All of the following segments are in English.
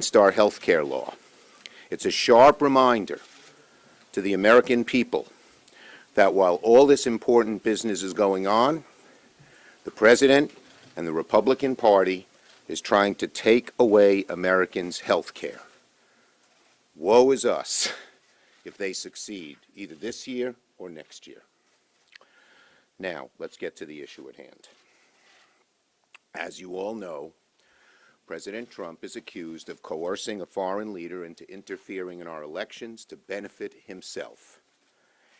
against our health care law. It's a sharp reminder to the American people that while all this important business is going on, the President and the Republican Party is trying to take away Americans' health care. Woe is us if they succeed, either this year or next year. Now, let's get to the issue at hand. As you all know, President Trump is accused of coercing a foreign leader into interfering in our elections to benefit himself,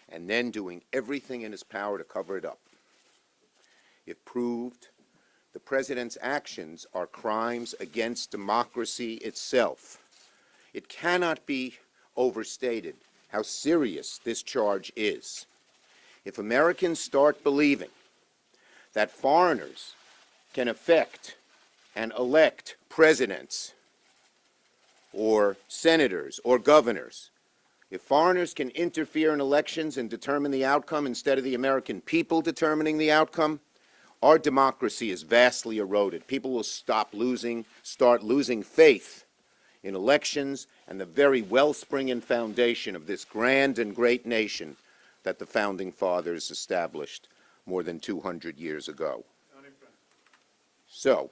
and then doing everything in his power to cover it up. If proved, the president's actions are crimes against democracy itself. It cannot be overstated how serious this charge is. If Americans start believing that foreigners can affect and elect presidents or senators or governors, if foreigners can interfere in elections and determine the outcome instead of the American people determining the outcome, our democracy is vastly eroded. People will start losing faith in elections and the very wellspring and foundation of this grand and great nation that the Founding Fathers established more than 200 years ago. So,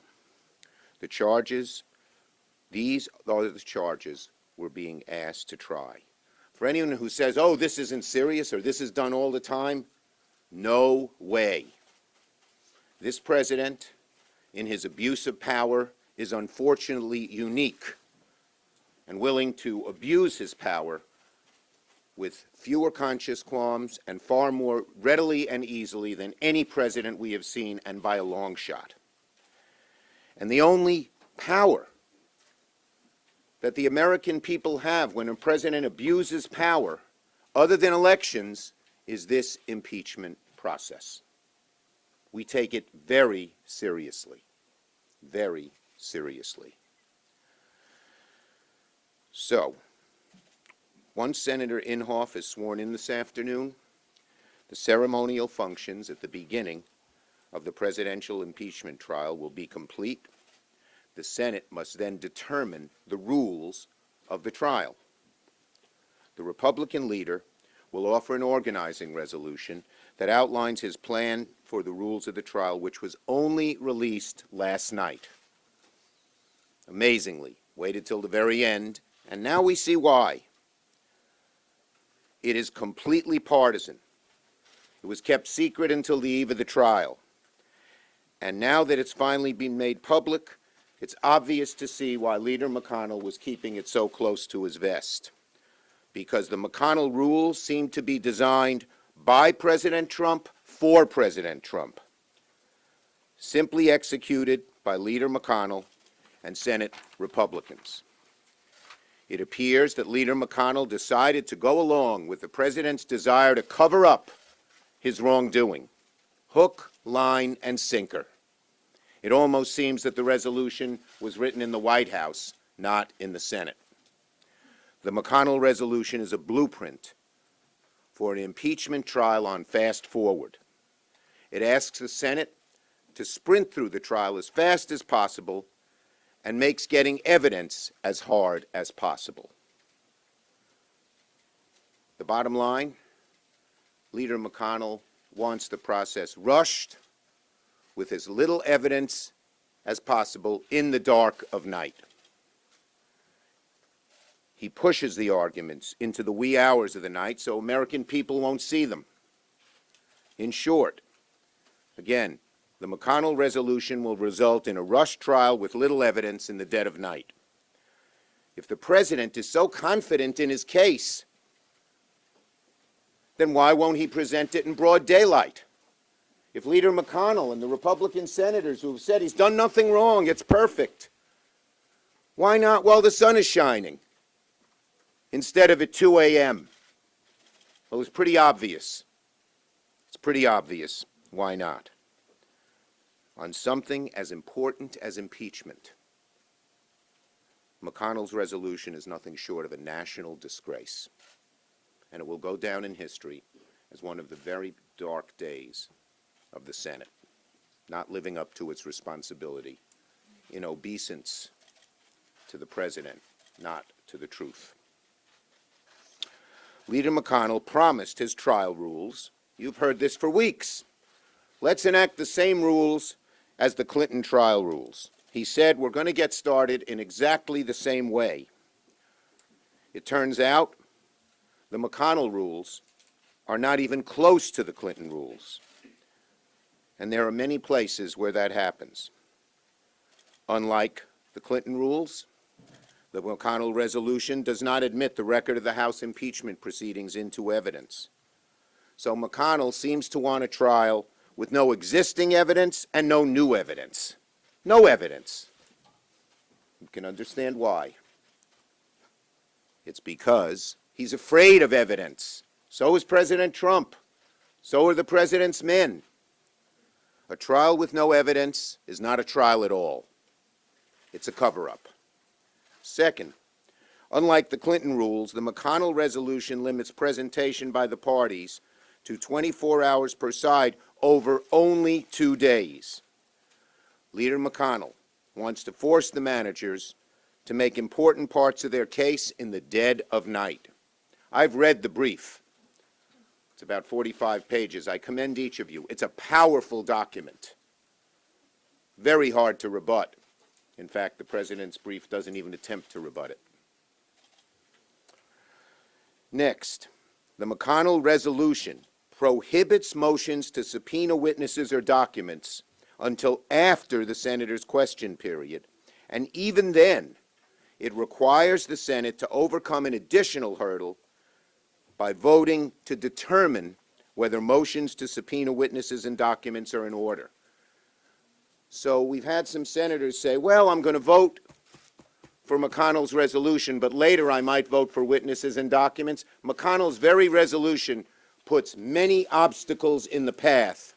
the charges, these are the charges we're being asked to try. For anyone who says, oh, this isn't serious or this is done all the time, no way. This president, in his abuse of power, is unfortunately unique and willing to abuse his power with fewer conscious qualms and far more readily and easily than any president we have seen, and by a long shot. And the only power that the American people have when a president abuses power, other than elections, is this impeachment process. We take it very seriously, very seriously. So, once Senator Inhofe is sworn in this afternoon, the ceremonial functions at the beginning of the presidential impeachment trial will be complete. The Senate must then determine the rules of the trial. The Republican leader will offer an organizing resolution that outlines his plan for the rules of the trial, which was only released last night. Amazingly, waited till the very end, and now we see why. It is completely partisan. It was kept secret until the eve of the trial. And now that it's finally been made public, it's obvious to see why Leader McConnell was keeping it so close to his vest. Because the McConnell rules seem to be designed by President Trump for President Trump. Simply executed by Leader McConnell and Senate Republicans. It appears that Leader McConnell decided to go along with the president's desire to cover up his wrongdoing. Hook, line, and sinker. It almost seems that the resolution was written in the White House, not in the Senate. The McConnell resolution is a blueprint for an impeachment trial on fast forward. It asks the Senate to sprint through the trial as fast as possible and makes getting evidence as hard as possible. The bottom line, Leader McConnell wants the process rushed with as little evidence as possible in the dark of night. He pushes the arguments into the wee hours of the night so American people won't see them. In short, again, the McConnell resolution will result in a rushed trial with little evidence in the dead of night. If the president is so confident in his case, then why won't he present it in broad daylight? If Leader McConnell and the Republican senators who have said he's done nothing wrong, it's perfect, why not while the sun is shining instead of at 2 a.m.? Well, it's pretty obvious. It's pretty obvious. Why not? On something as important as impeachment, McConnell's resolution is nothing short of a national disgrace, and it will go down in history as one of the very dark days of the Senate, not living up to its responsibility in obeisance to the president, not to the truth. Leader McConnell promised his trial rules. You've heard this for weeks. Let's enact the same rules as the Clinton trial rules. He said we're going to get started in exactly the same way. It turns out the McConnell rules are not even close to the Clinton rules. And there are many places where that happens. Unlike the Clinton rules, the McConnell resolution does not admit the record of the House impeachment proceedings into evidence. So McConnell seems to want a trial with no existing evidence and no new evidence. No evidence. You can understand why. It's because he's afraid of evidence. So is President Trump. So are the president's men. A trial with no evidence is not a trial at all. It's a cover-up. Second, unlike the Clinton rules, the McConnell resolution limits presentation by the parties to 24 hours per side over only 2 days. Leader McConnell wants to force the managers to make important parts of their case in the dead of night. I've read the brief. It's about 45 pages. I commend each of you. It's a powerful document. Very hard to rebut. In fact, the president's brief doesn't even attempt to rebut it. Next, the McConnell resolution prohibits motions to subpoena witnesses or documents until after the senator's question period, and even then, it requires the Senate to overcome an additional hurdle by voting to determine whether motions to subpoena witnesses and documents are in order. So we've had some senators say, well, I'm going to vote for McConnell's resolution, but later I might vote for witnesses and documents. McConnell's very resolution puts many obstacles in the path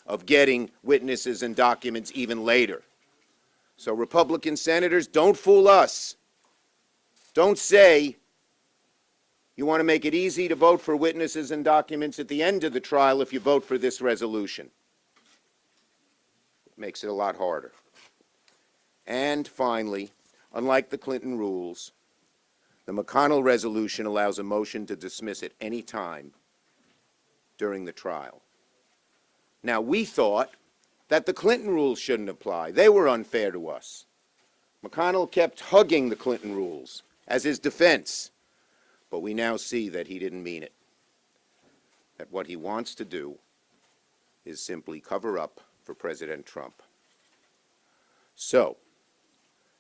of getting witnesses and documents even later. So Republican senators, don't fool us. Don't say you want to make it easy to vote for witnesses and documents at the end of the trial if you vote for this resolution. It makes it a lot harder. And finally, unlike the Clinton rules, the McConnell resolution allows a motion to dismiss at any time during the trial. Now, we thought that the Clinton rules shouldn't apply. They were unfair to us. McConnell kept hugging the Clinton rules as his defense, but we now see that he didn't mean it. That what he wants to do is simply cover up for President Trump. So,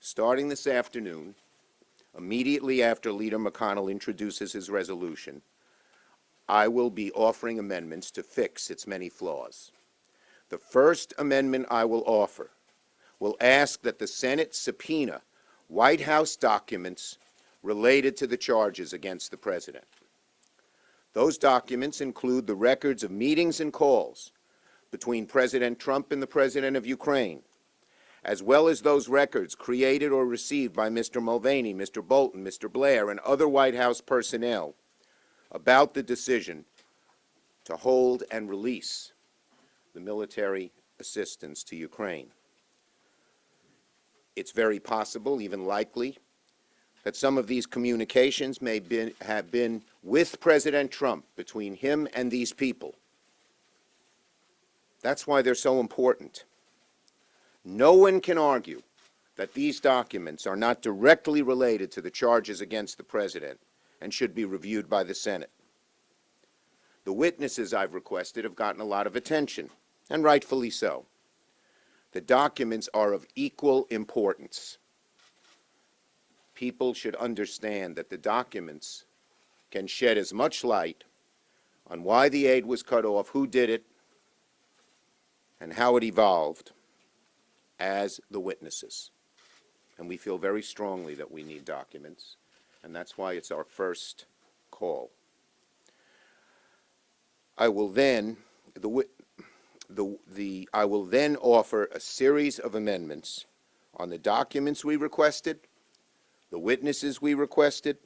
starting this afternoon, immediately after Leader McConnell introduces his resolution, I will be offering amendments to fix its many flaws. The first amendment I will offer will ask that the Senate subpoena White House documents related to the charges against the president. Those documents include the records of meetings and calls between President Trump and the President of Ukraine, as well as those records created or received by Mr. Mulvaney, Mr. Bolton, Mr. Blair, and other White House personnel about the decision to hold and release the military assistance to Ukraine. It's very possible, even likely, that some of these communications may have been with President Trump, between him and these people. That's why they're so important. No one can argue that these documents are not directly related to the charges against the president and should be reviewed by the Senate. The witnesses I've requested have gotten a lot of attention, and rightfully so. The documents are of equal importance. People should understand that the documents can shed as much light on why the aid was cut off, who did it, and how it evolved as the witnesses. And we feel very strongly that we need documents, and that's why it's our first call. I will then offer a series of amendments on the documents we requested, the witnesses we requested,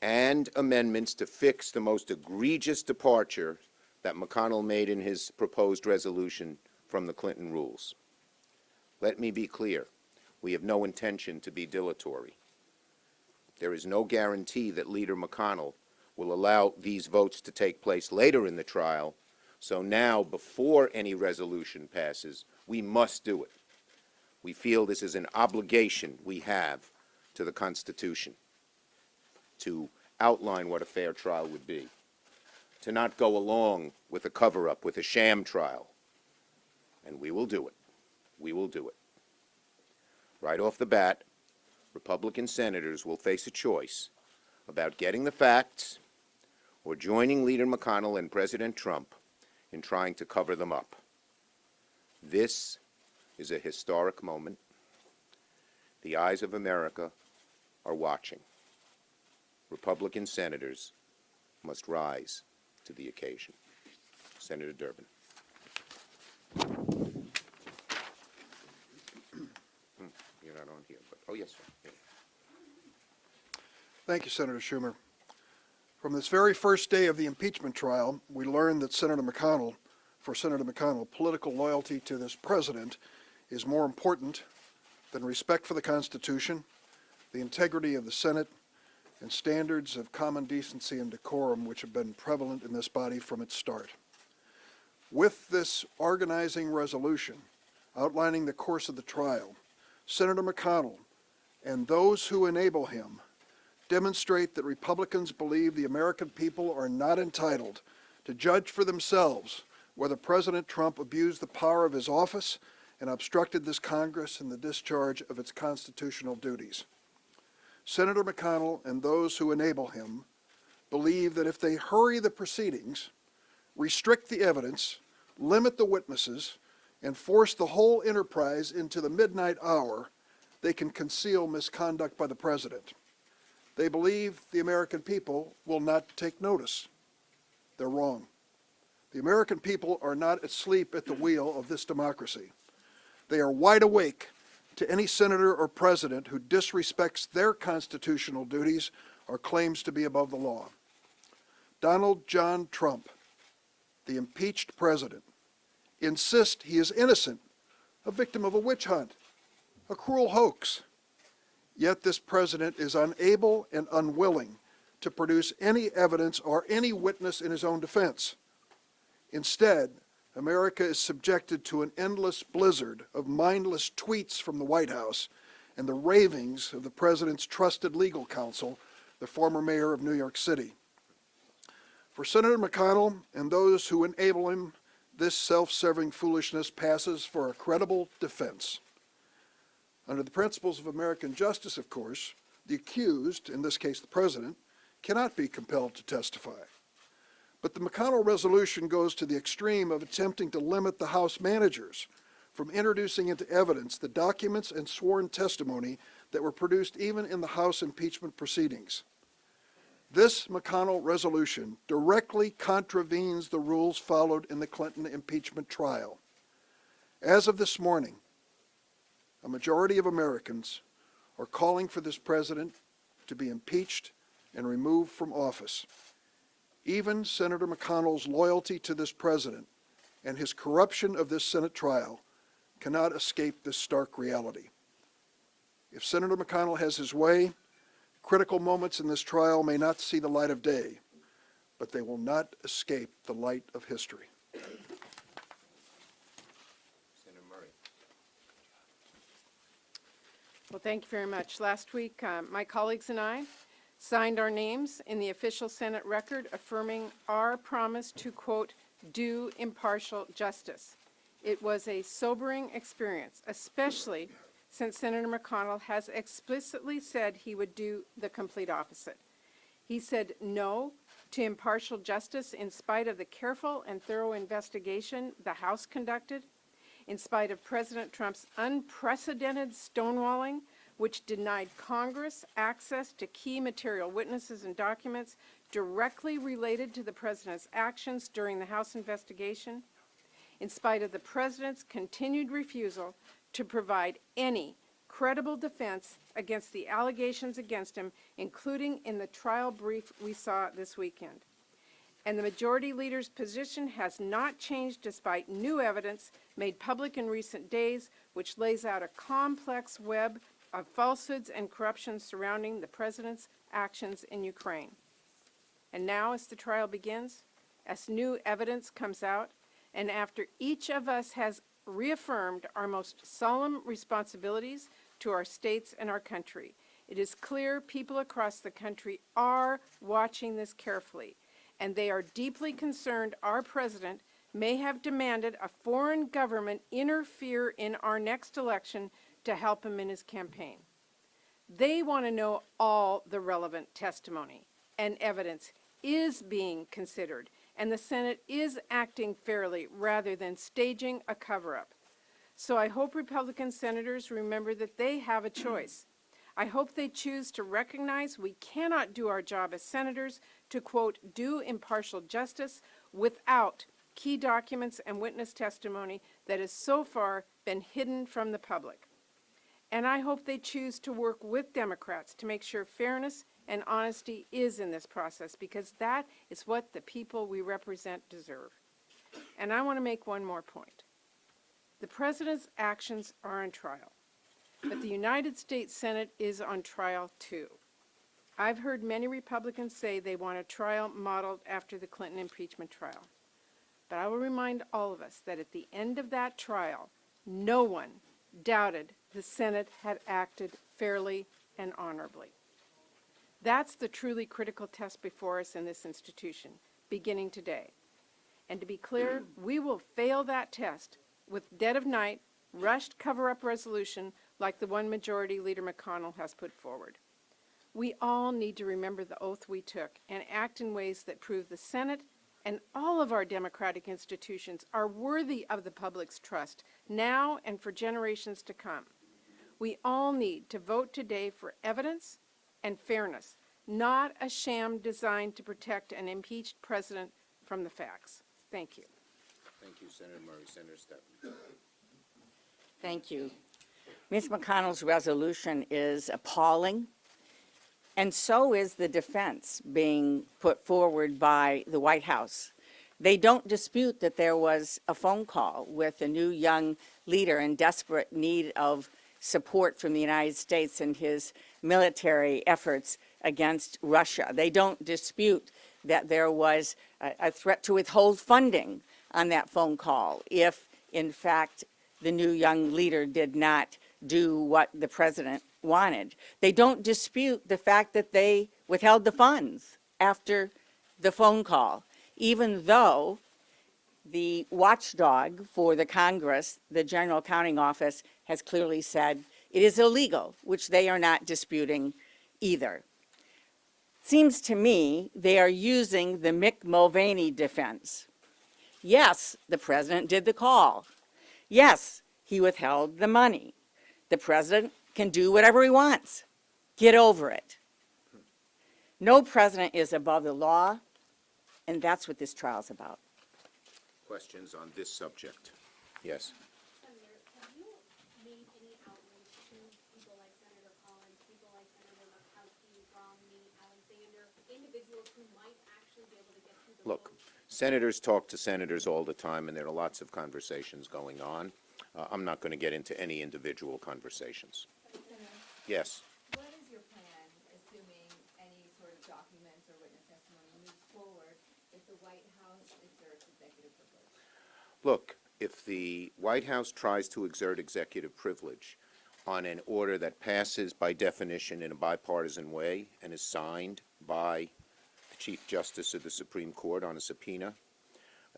and amendments to fix the most egregious departure that McConnell made in his proposed resolution from the Clinton rules. Let me be clear. We have no intention to be dilatory. There is no guarantee that Leader McConnell will allow these votes to take place later in the trial, so now, before any resolution passes, we must do it. We feel this is an obligation we have to the Constitution to outline what a fair trial would be, to not go along with a cover-up, with a sham trial. And we will do it. We will do it. Right off the bat, Republican senators will face a choice about getting the facts or joining Leader McConnell and President Trump in trying to cover them up. This is a historic moment. The eyes of America are watching. Republican senators must rise to the occasion. Senator Durbin. You're not on here, but oh yes, sir. Yeah. Thank you, Senator Schumer. From this very first day of the impeachment trial, we learned that for Senator McConnell, political loyalty to this president is more important than respect for the Constitution, the integrity of the Senate, and standards of common decency and decorum which have been prevalent in this body from its start. With this organizing resolution outlining the course of the trial, Senator McConnell and those who enable him demonstrate that Republicans believe the American people are not entitled to judge for themselves whether President Trump abused the power of his office and obstructed this Congress in the discharge of its constitutional duties. Senator McConnell and those who enable him believe that if they hurry the proceedings, restrict the evidence, limit the witnesses, and force the whole enterprise into the midnight hour, they can conceal misconduct by the president. They believe the American people will not take notice. They're wrong. The American people are not asleep at the wheel of this democracy. They are wide awake to any senator or president who disrespects their constitutional duties or claims to be above the law. Donald John Trump, the impeached president, insists he is innocent, a victim of a witch hunt, a cruel hoax. Yet this president is unable and unwilling to produce any evidence or any witness in his own defense. Instead, America is subjected to an endless blizzard of mindless tweets from the White House and the ravings of the president's trusted legal counsel, the former mayor of New York City. For Senator McConnell and those who enable him, this self-serving foolishness passes for a credible defense. Under the principles of American justice, of course, the accused, in this case the president, cannot be compelled to testify. But the McConnell resolution goes to the extreme of attempting to limit the House managers from introducing into evidence the documents and sworn testimony that were produced even in the House impeachment proceedings. This McConnell resolution directly contravenes the rules followed in the Clinton impeachment trial. As of this morning, a majority of Americans are calling for this president to be impeached and removed from office. Even Senator McConnell's loyalty to this president and his corruption of this Senate trial cannot escape this stark reality. If Senator McConnell has his way, critical moments in this trial may not see the light of day, but they will not escape the light of history. Senator Murray. Well, thank you very much. Last week, my colleagues and I signed our names in the official Senate record affirming our promise to, quote, do impartial justice. It was a sobering experience, especially since Senator McConnell has explicitly said he would do the complete opposite. He said no to impartial justice in spite of the careful and thorough investigation the House conducted, in spite of President Trump's unprecedented stonewalling, which denied Congress access to key material witnesses and documents directly related to the president's actions during the House investigation, in spite of the president's continued refusal to provide any credible defense against the allegations against him, including in the trial brief we saw this weekend. And the majority leader's position has not changed despite new evidence made public in recent days, which lays out a complex web of falsehoods and corruption surrounding the president's actions in Ukraine. And now, as the trial begins, as new evidence comes out, and after each of us has reaffirmed our most solemn responsibilities to our states and our country, it is clear people across the country are watching this carefully, and they are deeply concerned our president may have demanded a foreign government interfere in our next election to help him in his campaign. They want to know all the relevant testimony and evidence is being considered, and the Senate is acting fairly rather than staging a cover-up. So I hope Republican senators remember that they have a choice. I hope they choose to recognize we cannot do our job as senators to, quote, do impartial justice without key documents and witness testimony that has so far been hidden from the public. And I hope they choose to work with Democrats to make sure fairness and honesty is in this process, because that is what the people we represent deserve. And I want to make one more point. The president's actions are on trial, but the United States Senate is on trial too. I've heard many Republicans say they want a trial modeled after the Clinton impeachment trial. But I will remind all of us that at the end of that trial, no one doubted the Senate had acted fairly and honorably. That's the truly critical test before us in this institution, beginning today. And to be clear, we will fail that test with dead of night, rushed cover-up resolution like the one Majority Leader McConnell has put forward. We all need to remember the oath we took and act in ways that prove the Senate and all of our democratic institutions are worthy of the public's trust now and for generations to come. We all need to vote today for evidence and fairness, not a sham designed to protect an impeached president from the facts. Thank you. Thank you, Senator Murray. Senator Stephan. Thank you. Ms. McConnell's resolution is appalling, and so is the defense being put forward by the White House. They don't dispute that there was a phone call with a new young leader in desperate need of support from the United States and his military efforts against Russia. They don't dispute that there was a threat to withhold funding on that phone call if, in fact, the new young leader did not do what the president wanted. They don't dispute the fact that they withheld the funds after the phone call, even though the watchdog for the Congress, the General Accounting Office, has clearly said it is illegal, which they are not disputing either. Seems to me they are using the Mick Mulvaney defense. Yes, the president did the call. Yes, he withheld the money. The president can do whatever he wants. Get over it. No president is above the law, and that's what this trial is about. Questions on this subject? Yes. Senator, have you made any outreach to people like Senator Collins, people like Senator Murkowski, Romney, Alexander, individuals who might actually be able to get through the Look, vote? senators talk to senators all the time, and there are lots of conversations going on. I'm not going to get into any individual conversations. Yes. What is your plan, assuming any sort of documents or witness testimony moves forward, if the White House exerts executive privilege? Look, if the White House tries to exert executive privilege on an order that passes by definition in a bipartisan way and is signed by the Chief Justice of the Supreme Court on a subpoena,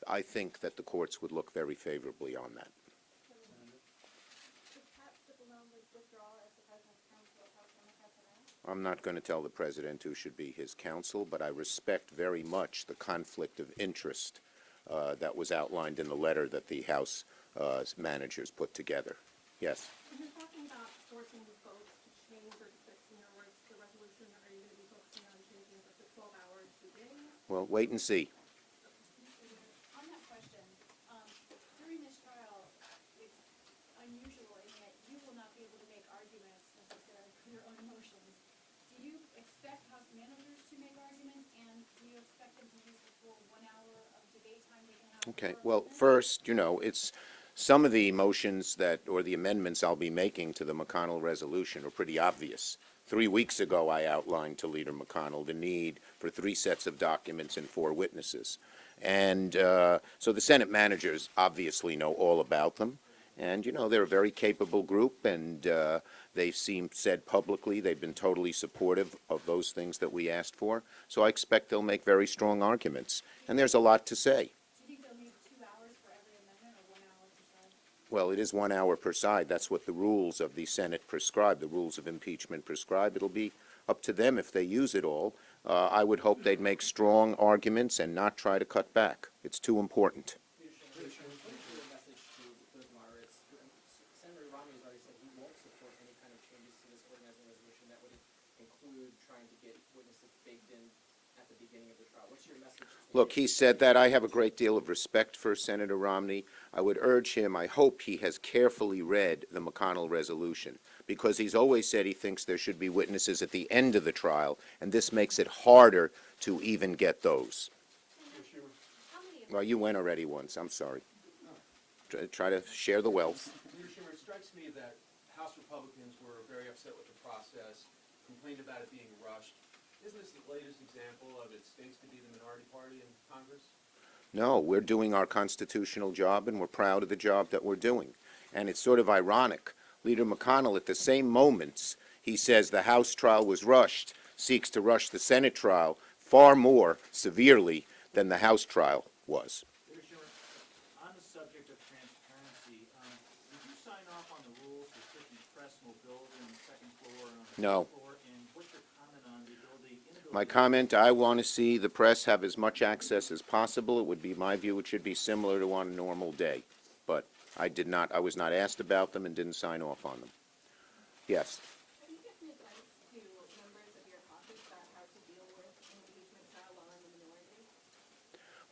I think that the courts would look very favorably on that. I'm not going to tell the president who should be his counsel, but I respect very much the conflict of interest that was outlined in the letter that the House managers put together. Yes. When you're talking about forcing the votes to change or to fix, in other words, the resolution, are you going to be focusing on changing the 12 hours to days? Well, wait and see. On that question, during this trial, it's unusual in that you will not be able to make arguments necessarily for your own emotions. Do you expect House managers to make arguments, and do you expect them to use the full 1 Okay, well, first, it's, some of the motions that, or the amendments I'll be making to the McConnell resolution are pretty obvious. 3 weeks ago, I outlined to Leader McConnell the need for 3 sets of documents and 4 witnesses. And so the Senate managers obviously know all about them. And, they're a very capable group, and they've said publicly they've been totally supportive of those things that we asked for. So I expect they'll make very strong arguments. And there's a lot to say. Do you think they'll need 2 hours for every amendment or 1 hour per side? Well, it is 1 hour per side. That's what the rules of the Senate prescribe, the rules of impeachment prescribe. It'll be up to them if they use it all. I would hope they'd make strong arguments and not try to cut back. It's too important. What is your message to those moderates? Senator Romney has already said he won't support any kind of changes to this organizing resolution that would include trying to get witnesses baked in at the beginning of the trial. What's your message to Look, he said that. I have a great deal of respect for Senator Romney. I would urge him, I hope he has carefully read the McConnell resolution, because he's always said he thinks there should be witnesses at the end of the trial, and this makes it harder to even get those. How many Well, you went already once. I'm sorry. Try to share the wealth. Leader Schumer, it strikes me that House Republicans were very upset with the process, complained about it being rushed. Isn't this the latest example of it stinks to be the minority party in Congress? No, we're doing our constitutional job, and we're proud of the job that we're doing. And it's sort of ironic. Leader McConnell, at the same moments he says the House trial was rushed, seeks to rush the Senate trial far more severely than the House trial was. Leader Schumer, on the subject of transparency, did you sign off on the rules restricting press mobility on the second floor and on the No. first floor? And what's your comment on the inability? My comment, I want to see the press have as much access as possible. It would be my view it should be similar to on a normal day. But I was not asked about them and didn't sign off on them. Yes. Have you given advice to members of your caucus about how to deal with an impeachment trial while in the minority?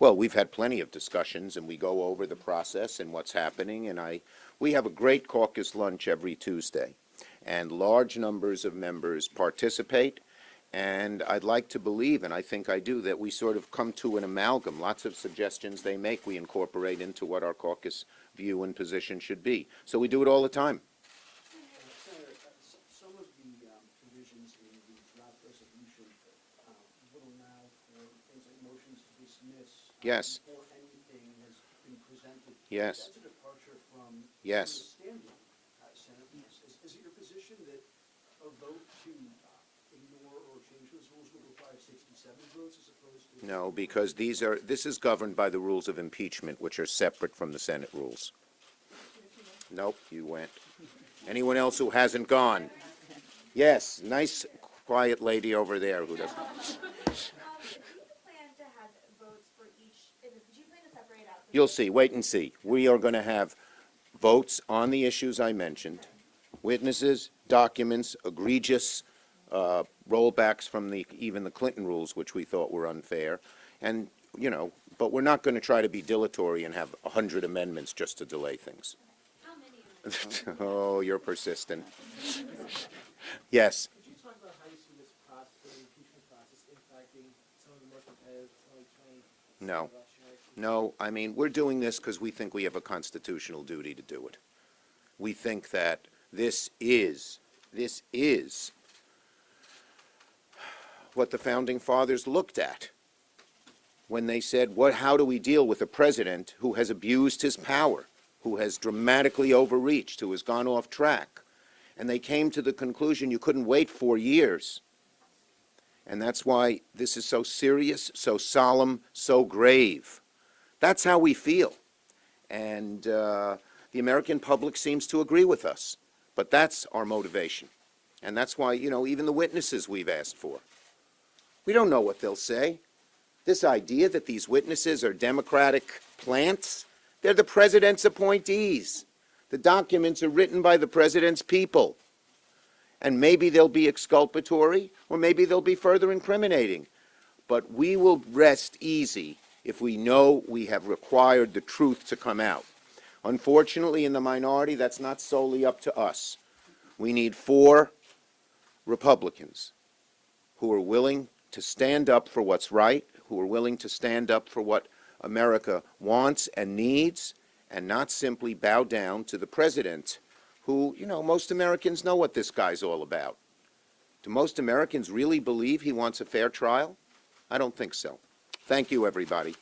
Well, we've had plenty of discussions, and we go over the process and what's happening, and we have a great caucus lunch every Tuesday, and large numbers of members participate, and I'd like to believe, and I think I do, that we sort of come to an amalgam. Lots of suggestions they make we incorporate into what our caucus view and position should be. So we do it all the time. Senator, some of the provisions in the draft resolution would allow for things like motions to dismiss Yes. before anything has been presented. Yes. That's a departure from Yes. the standing Senate rules. Is it your position that a vote to ignore or change those rules would require 67 votes as opposed to? No, because this is governed by the rules of impeachment, which are separate from the Senate rules. Nope, you went. Anyone else who hasn't gone? Yes, nice, quiet lady over there who doesn't. Do you plan to have votes for each, do you plan to separate out? You'll see, wait and see. We are going to have votes on the issues I mentioned, witnesses, documents, egregious rollbacks from even the Clinton rules, which we thought were unfair, and, but we're not going to try to be dilatory and have 100 amendments just to delay things. How many? Oh, you're persistent. Yes. Could you talk about how you see this process, the impeachment process, impacting some of the more competitive 2020 No. election races? No, I mean, we're doing this because we think we have a constitutional duty to do it. We think that this is what the Founding Fathers looked at when they said, how do we deal with a president who has abused his power, who has dramatically overreached, who has gone off track? And they came to the conclusion you couldn't wait 4 years. And that's why this is so serious, so solemn, so grave. That's how we feel. And the American public seems to agree with us. But that's our motivation. And that's why, even the witnesses we've asked for. We don't know what they'll say. This idea that these witnesses are Democratic plants, they're the president's appointees. The documents are written by the president's people. And maybe they'll be exculpatory, or maybe they'll be further incriminating. But we will rest easy if we know we have required the truth to come out. Unfortunately, in the minority, that's not solely up to us. We need 4 Republicans who are willing to stand up for what's right, who are willing to stand up for what America wants and needs, and not simply bow down to the president, who, most Americans know what this guy's all about. Do most Americans really believe he wants a fair trial? I don't think so. Thank you, everybody.